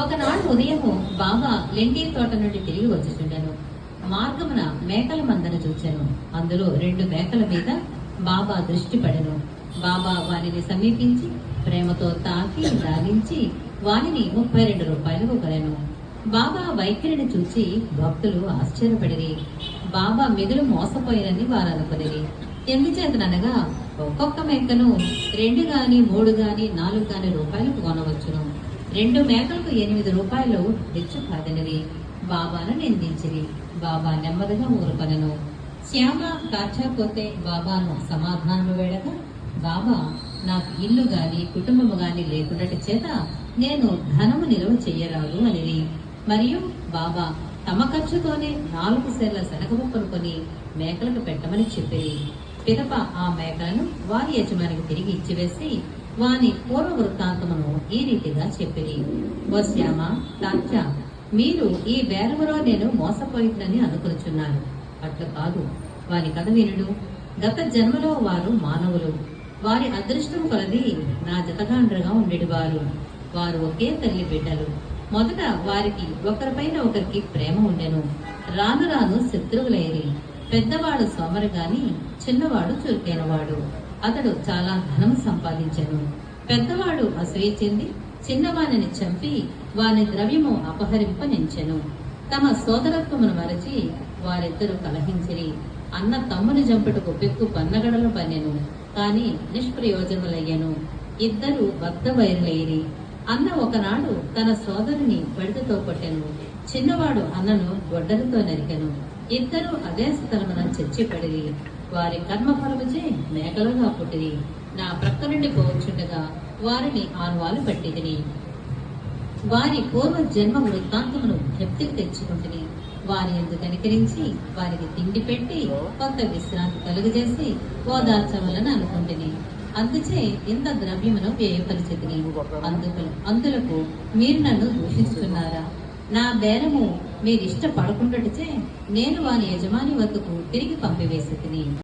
ఒకనాడు ఉదయము బాబా లెండి తోట నుండి తిరిగి వచ్చుచుండెను. మార్గమున మేకల మందను చూచెను. అందులో 2 మేకల మీద బాబా దృష్టి పడెను. బాబా వానిని సమీపించి ప్రేమతో తాకి లాలించి వానిని 32 రూపాయలకు కొనెను. బాబా వైఖరిని చూచి భక్తులు ఆశ్చర్యపడిరి. బాబా మిగులు మోసపోయినని వారు అనుకునిరి. ఎందుచేతనగా ఒక్కొక్క మేకను 2 గాని 3 గాని 4 గాని రూపాయలకు కొనవచ్చును. 2 మేకలకు 8 రూపాయలు తెచ్చు కాదనిరి. బాబాను నిందించిరి. బాబా నెమ్మదిగా ఊరుకొనెను. శ్యామ కాచాపోతే బాబాను సమాధానము వేడగా, బాబా నాకు ఇల్లు గాని కుటుంబము గాని లేకున్నటి చేత నేను ధనము నిల్వ చెయ్యరాదు అనిరి. మరియు బాబా తమ ఖర్చుతోనే 4 సేర్ల శనగముక్కను కొని మేకలకు పెట్టమని చెప్పిరి. పిదప ఆ మేకలను వారి యజమానికి తిరిగి ఇచ్చివేసి వాని పూర్వ వృత్తాంతమును ఈ రీతిగా చెప్పిరి. ఓ శ్యామ, తాత్య, మీరు ఈ బేరములో నేను మోసపోయిందని అనుకునుచున్నారు. అట్లు కాదు. వారి కథ వినుడు. గత జన్మలో వారు మానవులు. వారి అదృష్టం కొలది నా జతగాండ్రగా ఉండేవారు. వారు ఒకే తల్లి బిడ్డలు. మొదట వారికి ఒకరిపైన ఒకరికి ప్రేమ ఉండెను. రాను రాను శత్రువులైరి. పెద్దవాడు సోమరి గాని చిన్నవాడు చురుకైనవాడు. అతడు చాలా ధనం సంపాదించెను. పెద్దవాడు అసూయ చెంది చిన్నవానిని చంపి వాని ద్రవ్యము అపహరింపనించెను. తమ సోదరత్వమును మరచి వారిద్దరూ కలహించిరి. అన్న తమ్ముని జంపుటకు పెక్కు పన్నగడలు పన్నెను, కాని నిష్ప్రయోజనములయ్యను. ఇద్దరు బద్ధ వైరులైరి. అన్న ఒకనాడు తన సోదరుని బడితతో కొట్టెను. చిన్నవాడు అన్నను గొడ్డలతో నరికెను. ఇద్దరు అదే స్థలమున చర్చిపడిరి. వారి కర్మఫలముచే మేకలుగా పుట్టిరి. నా ప్రక్క నుండి పోవచ్చుండగా వారిని ఆనవాలు పట్టిదిని. వారి పూర్వ జన్మ వృత్తాంతమును జ్ఞప్తికి తెచ్చుకుంటుని వారి యందు కనికరించి వారికి తిండి పెట్టి కొంత విశ్రాంతి కలుగజేసి ఓదార్చవలని అనుకుంటుని. అందుచే ఇంత ద్రవ్యమును వ్యయపరిచితిని. అందులకు మీరు నన్ను దూషిస్తున్నారా? నా బేరము మీరిష్టపడకుండాటిచే నేను వాని యజమాని వద్దకు తిరిగి పంపివేసి తిని